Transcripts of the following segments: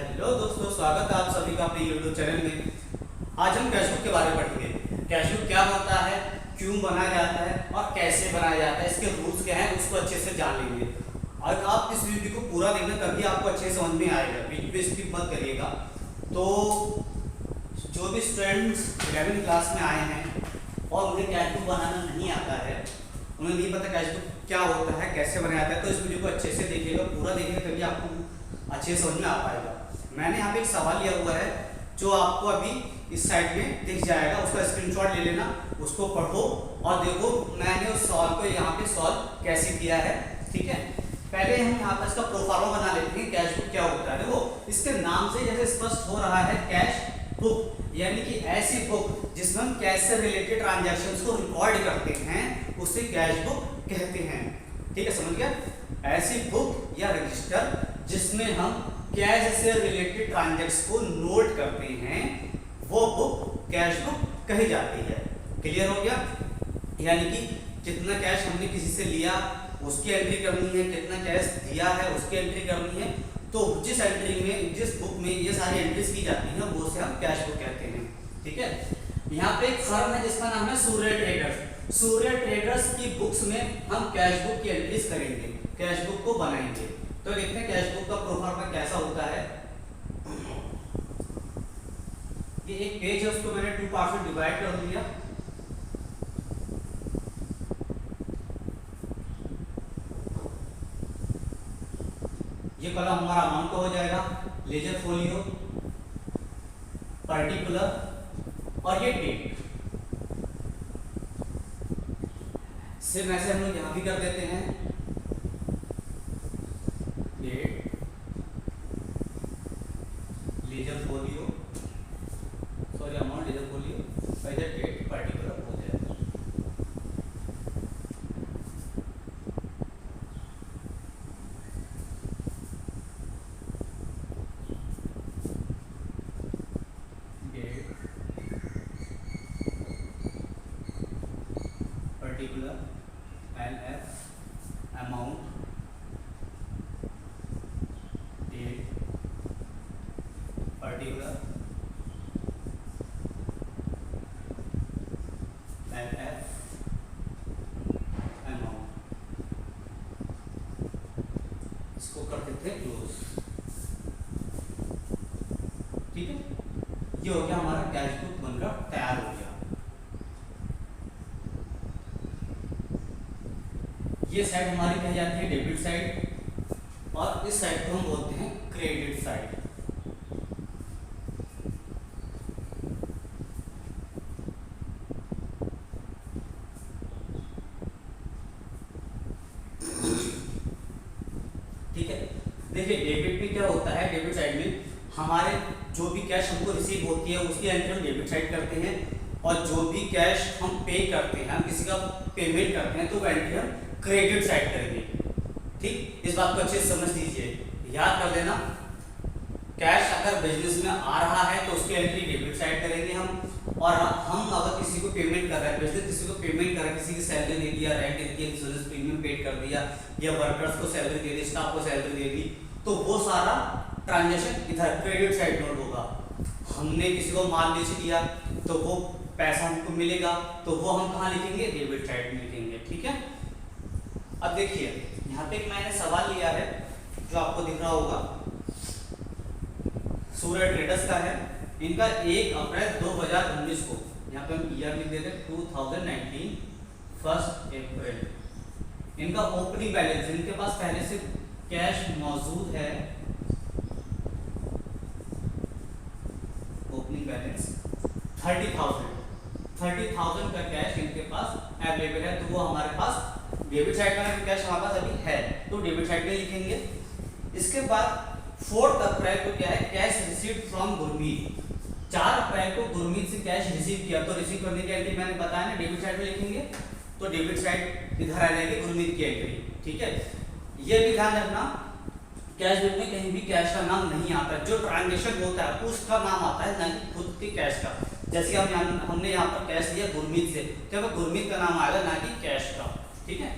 Hello दोस्तों, स्वागत है आप सभी का अपने YouTube चैनल में। आज हम कैश बुक के बारे में पढ़ेंगे। कैश बुक क्या होता है, क्यों बनाया जाता है और कैसे बनाया जाता है, इसके रूल्स क्या हैं, उसको अच्छे से जान लेंगे। और आप इस वीडियो को पूरा देखना, तभी आपको अच्छे से समझ में आएगा। वीडियो पे स्किप मत करिएगा। तो जो भी स्टूडेंट्स 11वीं क्लास में आए हैं और उन्हें कैश बुक बनाना नहीं आता है, उन्हें नहीं पता कैश बुक क्या होता है, कैसे बनाया जाता है, तो इस वीडियो को अच्छे से देखिएगा, पूरा देखिएगा, तभी आपको अच्छे से समझ में आ पाएगा। मैंने यहाँ पे एक सवाल लिया हुआ है जो आपको अभी इस साइड में दिख जाएगा, उसका स्क्रीनशॉट ले लेना, उसको पढ़ो और देखो मैंने उस सवाल को यहाँ पे सॉल्व कैसे किया है। ठीक है, पहले हम यहाँ पर इसका प्रोफार्मा बना लेते हैं। कैश बुक क्या होता है, देखो इसके नाम से जैसे स्पष्ट हो रहा है, कैश बुक यानी कि ऐसी बुक जिसमें हम कैश से रिलेटेड ट्रांजैक्शंस को रिकॉर्ड करते हैं, उसे कैश बुक कहते हैं। ठीक है, समझ गया? ऐसी बुक या रजिस्टर जिसमें हम कैश से रिलेटेड ट्रांजैक्शन को नोट करते हैं, वो बुक कैश बुक कही जाती है। क्लियर हो गया? यानी कि कितना कैश हमने किसी से लिया उसकी एंट्री करनी है, कितना कैश दिया है उसकी एंट्री करनी है। तो जिस एंट्री में, जिस बुक में ये सारी एंट्रीज की जाती हैं, वो से हम कैश बुक कहते हैं। ठीक है, यहाँ पे एक फर्म है जिसका नाम है सूर्य ट्रेडर्स। सूर्य ट्रेडर्स की बुक्स में हम कैश बुक की एंट्रीज करेंगे, कैश बुक को बनाएंगे। तो देखते हैं कैश बुक का प्रोफार्मा कैसा होता है। ये एक पेज है, उसको मैंने 2 पार्ट में डिवाइड कर दिया। ये कॉलम हमारा अमाउंट का हो जाएगा, लेजर फोलियो, पर्टिकुलर और ये डेट। सेम ऐसे हम लोग यहां भी कर देते हैं, date, ledger folio, sorry amount, ledger folio, इधर डेट, पर्टिकुलर हो जाएगा। Particular, LF, amount, date, particular, LF, amount, इसको कर देते हैं क्लोज। ठीक है, ये हो गया हमारा कैश बुक बनकर तैयार हो गया। ये साइड हमारी कही जाती है डेबिट साइड और इस साइड को हम बोलते हैं क्रेडिट साइड। ठीक है, देखिए डेबिट में क्या होता है, डेबिट साइड में हमारे जो भी कैश हमको रिसीव होती है उसकी एंट्री हम डेबिट साइड करते हैं, और जो भी कैश हम पे करते हैं, हम किसी का पेमेंट करते हैं, तो वो एंट्री हम क्रेडिट साइड करेंगे। ठीक, इस बात को अच्छे से समझ लीजिए, याद कर लेना। कैश अगर बिजनेस में आ रहा है तो उसकी एंट्री डेबिट साइड करेंगे हम, और हम अगर किसी को पेमेंट कर रहे हैं, बिजनेस किसी को पेमेंट कर रहा है, किसी की सैलरी दे दिया, रेंट दे दिया, इंश्योरेंस प्रीमियम पेड कर दिया, या वर्कर्स को सैलरी दे दी, स्टाफ को सैलरी दे दी, तो वो सारा ट्रांजेक्शन इधर क्रेडिट साइड नोट होगा। हमने किसी को माल बेच दिया तो वो पैसा हमको मिलेगा, तो वो हम कहाँ लिखेंगे, डेबिट साइड में लिखेंगे। ठीक है, अब देखिए यहाँ पे मैंने सवाल लिया है जो आपको दिख रहा होगा, सूर्य ट्रेडर्स का है। इनका 1 अप्रैल 2019 को, यहाँ पे हम ईयर लिख देते हैं 2019, 1 अप्रैल। इनका ओपनिंग बैलेंस, इनके पास पहले से कैश मौजूद है, ओपनिंग बैलेंस 30,000 का कैश इनके पास अवेलेबल है, तो वो हमारे पास डेबिट साइड में कैश हमारे पास अभी है, तो डेबिट साइड में लिखेंगे। इसके बाद 4 अप्रैल को क्या है, कैश रिसीव्ड फ्रॉम गुरमीत। 4 अप्रैल को गुरमीत से कैश रिसीव किया, तो रिसीव करने की एंट्री मैंने बताया ना, डेबिट साइड में लिखेंगे, तो डेबिट साइड इधर आ जाएगी गुरमीत की एंट्री। ठीक है, ये भी ध्यान रखना, कैश बुक में कहीं भी कैश का नाम नहीं आता, जो ट्रांजेक्शन होता है उसका नाम आता है, ना कि खुद के कैश का। जैसे हमने यहाँ पर कैश लिया गुरमीत से, तो गुरमीत का नाम आएगा, ना कि कैश का। ठीक है,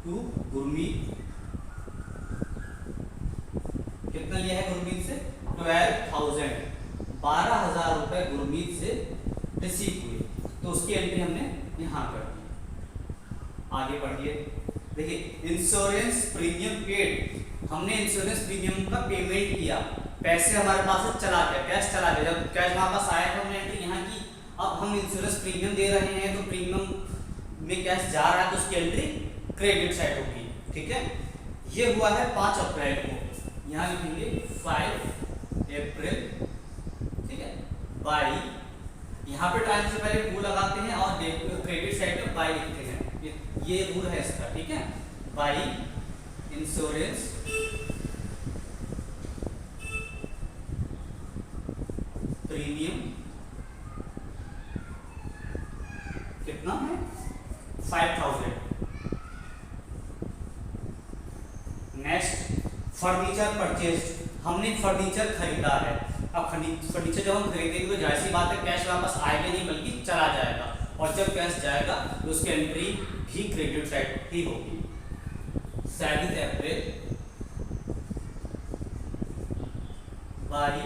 टू गुरमीत कितना लिया है गुरमीत से? 12,000, 12,000 रुपए गुरमीत से रिसीव हुए, तो उसकी एंट्री हमने यहाँ कर दी। आगे बढ़िए, देखिए इंश्योरेंस प्रीमियम पेड, हमने इंश्योरेंस प्रीमियम का पेमेंट किया, पैसे हमारे पास से चला गया, कैश चला गया, जब कैश हमारे पास आया तो हमने एंट्री यहाँ की। अब हम इंश्योरेंस प्रीमियम दे रहे हैं तो प्रीमियम में कैश जा रहा है, तो उसकी एंट्री क्रेडिट साइड होगी, ठीक है। ये हुआ है 5 अप्रैल को, यहाँ लिखेंगे 5 अप्रैल, ठीक है, बाई, यहाँ पे टाइम से पहले टू लगाते हैं और क्रेडिट साइड में बाई लिखते हैं, ये रूल है इसका, ठीक है। बाई इंश्योरेंस प्रीमियम कितना है? 5,000। नेक्स्ट फर्नीचर परचेज, हमने फर्नीचर खरीदा है। अब फर्नीचर जब हम खरीदेंगे तो जाहिर सी बात है कैश वापस आएगा नहीं बल्कि चला जाएगा, और जब कैश जाएगा तो उसकी एंट्री भी क्रेडिट साइड ही होगी। 7 April buy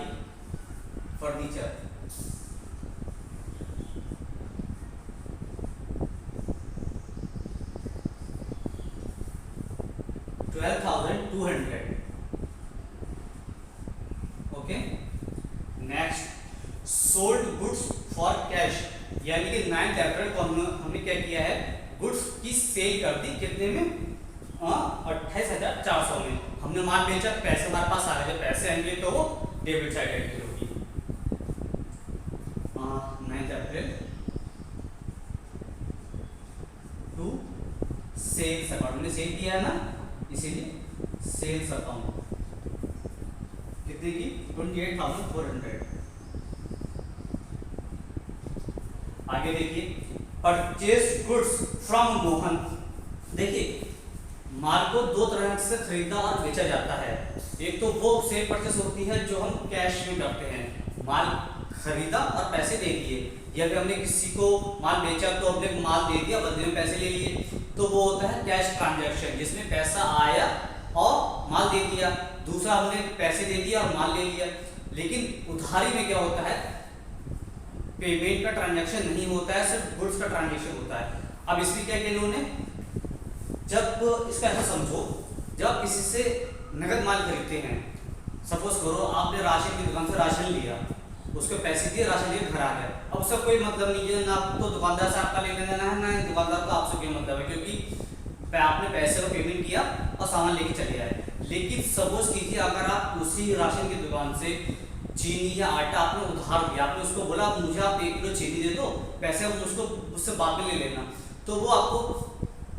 furniture, $12,200, okay. Next sold goods for cash, यानी कि 9 अप्रैल को हमने क्या किया है, गुड्स की सेल कर दी, कितने में? 28,400 में हमने माल बेचा, पैसे हमारे पास आ गए, जब पैसे आएंगे तो वो डेबिट साइड एंट्री होगी। 9 अप्रैल टू सेल्स अकाउंट, हमने सेल किया है ना, इसीलिए सेल्स अकाउंट कितने की? 28,400। आगे देखिए परचेज गुड्स फ्रॉम मोहन, देखिए माल को दो तरह से खरीदा और बेचा जाता है। एक तो वो सेल परचेस होती है जो हम कैश में करते हैं, माल खरीदा और पैसे दे दिए, या फिर हमने किसी को माल बेचा तो हमने माल दे दिया बदले में पैसे ले लिए, तो वो होता है कैश ट्रांजैक्शन, जिसमें पैसा आया और माल दे दिया। दूसरा हमने पैसे दे दिया और माल ले लिया। लेकिन उधारी में क्या होता है, पेमेंट का ट्रांजैक्शन नहीं होता है, सिर्फ गुड्स का ट्रांजैक्शन होता है। अब इसमें क्या किया इन्होंने, जब इसका ऐसा समझो, जब किसी से नगद माल खरीदते हैं, सपोज करो आपने राशन की दुकान से राशन लिया, उसको पैसे दिए, राशन लिए, घर आ गया, अब उसका कोई मतलब नहीं है, ना आपको दुकानदार से आपका लेना देना है, ना दुकानदार का आपसे कोई मतलब है, क्योंकि आपने पैसे का पेमेंट किया और सामान लेके चले आए। लेकिन सपोज कीजिए अगर आप उसी राशन की दुकान से चीनी या आटा आपने उधार दिया, आपने उसको बोला मुझे आप 1 किलो चीनी दे दो, पैसे उसको उससे बाद में ले लेना, तो वो आपको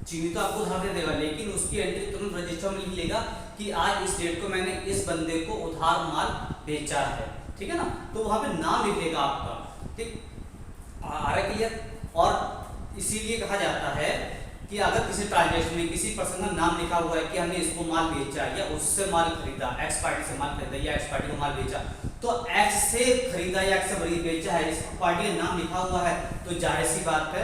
चीनी तो आपको उधार दे देगा, लेकिन उसकी एंट्री तुरंत रजिस्टर में लिख लेगा कि आज इस डेट को मैंने इस बंदे को उधार माल बेचा है, ठीक है ना, तो वहां पे नाम लिख देगा आपका, ठीक आ रहा है क्लियर। और इसीलिए कहा जाता है कि अगर किसी ट्रांजैक्शन में किसी पर्सन का नाम लिखा हुआ है कि हमने इसको माल बेचा या उससे माल खरीदा, एक्स पार्टी से माल खरीदा या एक्स पार्टी को माल बेचा, तो एक्स से खरीदा या एक्स से बेचा है, इस पार्टी का नाम लिखा हुआ है, तो जाहिर सी बात है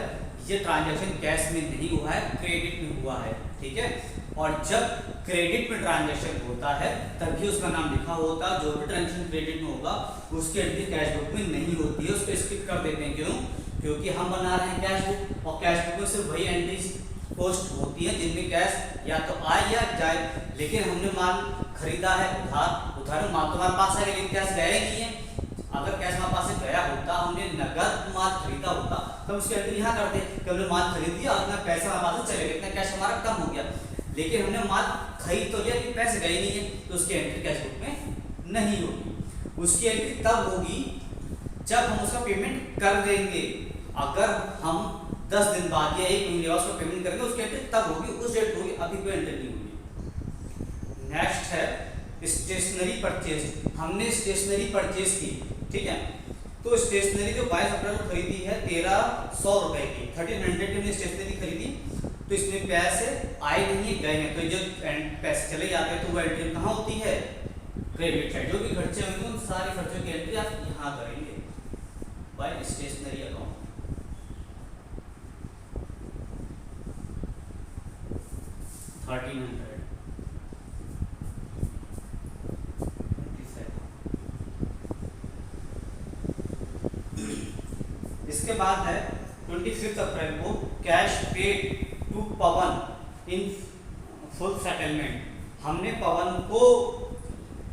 ये ट्रांजैक्शन कैश में नहीं हुआ है, क्रेडिट में हुआ है, ठीक है। और जब क्रेडिट में ट्रांजैक्शन होता है तभी उसका नाम लिखा होता है, जो भी ट्रांजैक्शन क्रेडिट में होगा उसकी एंट्री कैश बुक में नहीं होती है, उसको स्किप कर देते हैं। क्यों? क्योंकि हम बना रहे हैं कैश बुक, और कैश बुक में सिर्फ वही एंट्री पोस्ट होती है जिनमें कैश या तो आए या जाए। लेकिन हमने माल खरीदा है उधार में, माल तुम्हारे पास है लेकिन कैश गया ही नहीं है। अगर कैश हमारे पास से गया होता, हमने नगद माल खरीदा होता, तो उसकी एंट्री यहाँ करते कि हमने माल खरीद दिया और इतना पैसा हमारे पास से चले गया, इतना कैश हमारा कम हो गया। लेकिन हमने माल खरीद तो लिया लेकिन पैसे गए नहीं है, तो उसकी एंट्री कैश बुक में नहीं होगी। उसकी एंट्री तब होगी जब हम उसका पेमेंट कर देंगे। अगर हम 10 दिन बाद या 1 महीने बाद उसका पेमेंट करेंगे, उसकी एंट्री तब होगी, उस डेट होगी, अभी कोई एंट्री नहीं होगी। नेक्स्ट है स्टेशनरी परचेज, हमने स्टेशनरी परचेज की, ठीक है। तो स्टेशनरी जो 22 अप्रैल को खरीदी है 1300 रुपए की, 1300 की हमने स्टेशनरी खरीदी, तो इसमें पैसे आए नहीं गए हैं, तो जो पैसे चले जाते हैं तो वो एंट्री कहाँ होती है? Credit side. जो भी खर्चे होंगे उन सारे खर्चों की एंट्री आप यहाँ करेंगे बाय स्टेशनरी अकाउंट। $1300 इसके बाद है 25 अप्रैल को cash paid to Pavan in full settlement. हमने पवन को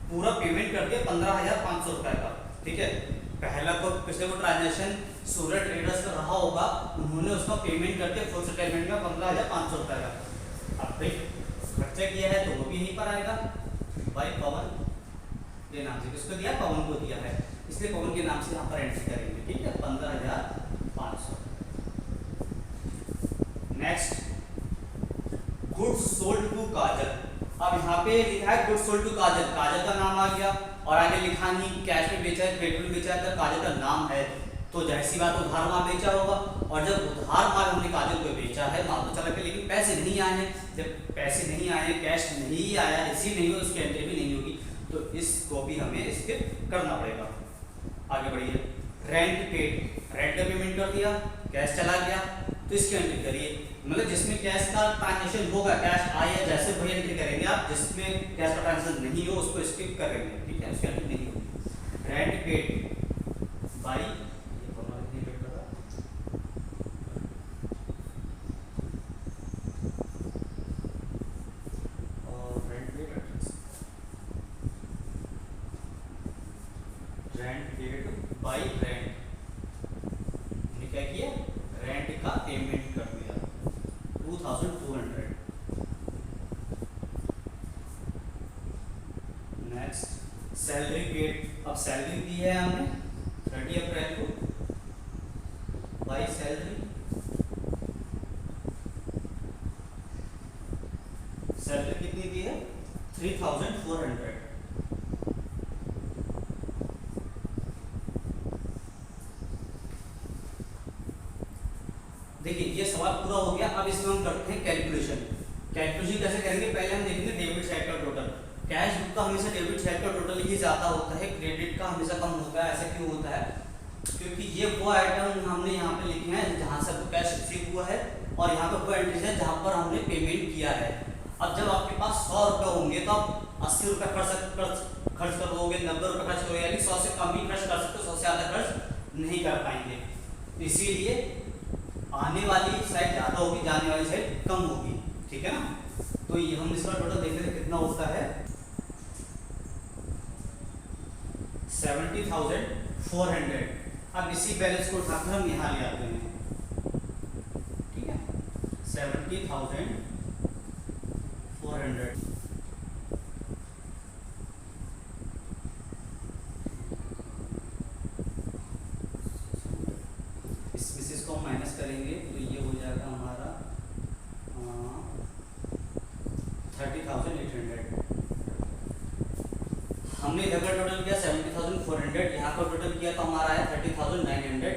पूरा पेमेंट कर दिया 15,500 रुपए का, ठीक है। पहला को पिछले को ट्रांजेक्शन सूरज ट्रेडर्स का रहा होगा, उन्होंने उसका पेमेंट करके फुल सेटलमेंट में 15,500 रुपए का। अब भाई खर्चा किया है तो वो भी यहीं पर आएगा भाई पवन के नाम से, किसको दिया, पवन को दिया है, इसलिए पवन के नाम से यहाँ पर एंट्री करेंगे, ठीक है, 15,500। नेक्स्ट गुड्स सोल्ड टू काजल। अब यहाँ पे लिखा है गुड्स सोल्ड टू काजल, काजल का नाम आ गया और आगे लिखा नहीं कैश में बेचा है, क्रेडिट में बेचा है, तो काजल का नाम है तो जैसी बात उधार माल बेचा होगा। और जब उधार माल हमने काजल को बेचा है माल तो चला के, लेकिन पैसे नहीं आए हैं, जब पैसे नहीं आए, कैश नहीं आया, रिसीव नहीं हुआ, उसकी एंट्री भी नहीं होगी, तो इसको भी हमें स्किप करना पड़ेगा। आगे बढ़िए, रेंट पेड, रेंट का पेमेंट कर दिया, कैश चला गया तो इसकी एंट्री करिए, मतलब जिसमें कैश का ट्रांजेक्शन होगा, कैश आया जैसे वही एंट्री करेंगे आप, जिसमें कैश का ट्रांजेक्शन नहीं हो उसको स्किप करेंगे, ठीक है, उसकी एंट्री नहीं होगी। Rent paid by rent paid by rent, हमने क्या किया, रेंट का पेमेंट कर दिया 2,200। नेक्स्ट सैलरी पेड, अब सैलरी दी है हमने 30 अप्रैल को बाई सैलरी, सैलरी कितनी दी है 3,400। देखिए ये सवाल पूरा हो गया। अब इसमें हम करते हैं कैलकुलेशन। कैलकुलेशन कैसे करेंगे, पहले हम देखेंगे डेबिट साइड का टोटल। कैश बुक का हमेशा डेबिट साइड का टोटल ही ज्यादा होता है, क्रेडिट का हमेशा कम होता है। ऐसा क्यों होता है, क्योंकि ये वो आइटम हमने यहाँ पे लिखे हैं जहाँ से कैश रिसीव हुआ है और यहाँ पे वो एंट्रीज है जहाँ पर हमने पेमेंट किया है। अब जब आपके पास 100 रुपये होंगे तो आप 80 रुपये खर्च कर दोगे, 90 रुपये खर्च करोगे, यानी 100 से कम ही खर्च कर सकते हो, 100 से ज़्यादा खर्च नहीं कर पाएंगे। इसीलिए आने वाली साइड ज़्यादा होगी, जाने वाली साइड कम होगी, ठीक है ना। तो ये हम इसका टोटल देख रहे कितना होता है 70,400। अब इसी बैलेंस को उठाकर हम यहाँ ले आते हैं, ठीक है, 70,400। इसको हम माइनस करेंगे तो ये हो जाएगा हमारा 30,800। हमने इधर का टोटल किया 70,400, यहाँ का टोटल किया तो हमारा है 30,900,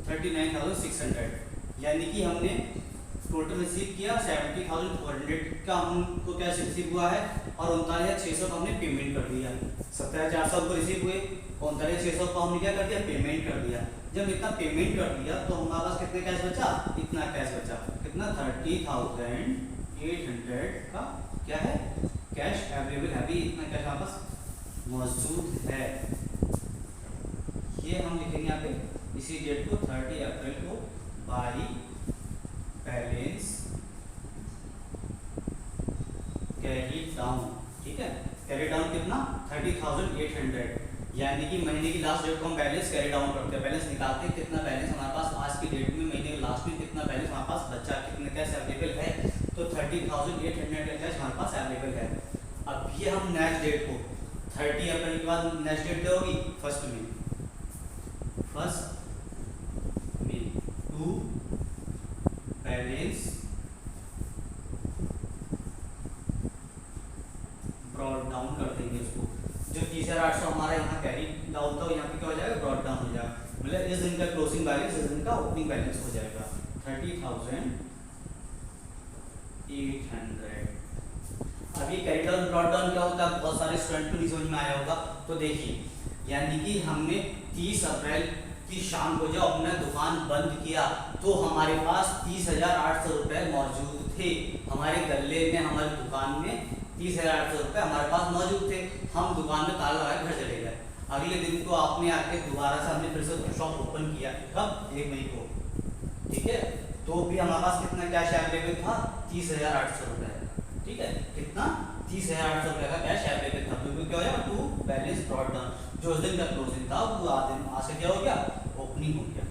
39,600। यानी कि हमने टोटल रिसीव किया 70,400 का हमको कैश रिसीव हुआ है और 39,600 का हमने पेमेंट कर दिया। 70,400 को रिसीव हुए, 39,600 को हमने क्या कर दिया, पेमेंट कर दिया। जब इतना पेमेंट कर दिया तो हमारे पास कितने कैश बचा, इतना कैश बचा, कितना 30,800 का क्या है, कैश अवेलेबल है। अभी इतना कैश हमारे पास मौजूद है। ये हम लिखेंगे यहाँ पे इसी डेट को 30 अप्रैल को बाई बैलेंस कैरी डाउन, ठीक है। कैरी डाउन कितना 30,800, यानी कि महीने की लास्ट डेट को हम बैलेंस कैरी डाउन करते हैं, बैलेंस निकालते हैं कितना बैलेंस हमारे पास आज की डेट में, महीने के लास्ट में कितना बैलेंस हमारे पास बचा, कितने कैश अवेलेबल है, तो 30,800 का कैश हमारे पास अवेलेबल है। अब ये हम नेक्स्ट डेट को 30 अप्रैल के बाद नेक्स्ट डेट क्या होगी, 1 मई टू बैलेंस ब्रॉड डाउन कर देंगे उसको। जो 30,800 हमारा यहाँ कैरी डाउन था यहाँ पे क्या हो जाएगा, ब्रॉड डाउन हो जाएगा, मतलब इस दिन का क्लोजिंग बैलेंस इस दिन का ओपनिंग बैलेंस हो जाएगा 30,800। अब ये कैरी डाउन ब्रॉड डाउन क्या होता है, बहुत सारे स्टूडेंट को नहीं समझ में आया होगा। तो देखिए, यानी कि हमने 30 अप्रैल की शाम को जब हमने दुकान बंद किया तो हमारे पास 30,800 रुपये मौजूद थे हमारे गले में, हमारी दुकान में 30,800 रुपये हमारे पास मौजूद थे। हम दुकान में ताला लगा घर चले गए। अगले दिन को आपने आके दोबारा से हमने फिर से शॉप ओपन किया, कब 1 मई को, ठीक है। तो भी हमारे पास कितना कैश अवेलेबल था, 30,800 रुपये, ठीक है। कितना, 30,800 रुपये का कैश अवेलेबल था, क्योंकि क्या हो जाएगा, टू बैलेंस ब्रॉट डाउन, जो उस दिन का क्लोजिंग था वो आज से क्या हो गया, ओपनिंग हो गया।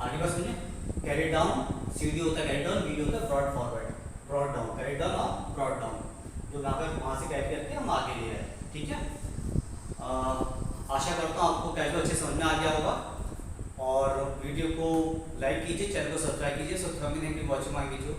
आगे बस सुनिए, कैरी डाउन सीडी होता है, कैरी डाउन बीडी होता है brought forward, brought down, carry down और ब्रॉड डाउन, जो यहाँ पे वहाँ से कैरी करके हम आगे ले आए, ठीक है। आशा करता हूँ आपको कैश अच्छे समझ में आ गया होगा, और वीडियो को लाइक कीजिए, चैनल को सब्सक्राइब कीजिए। So thank you watching my video.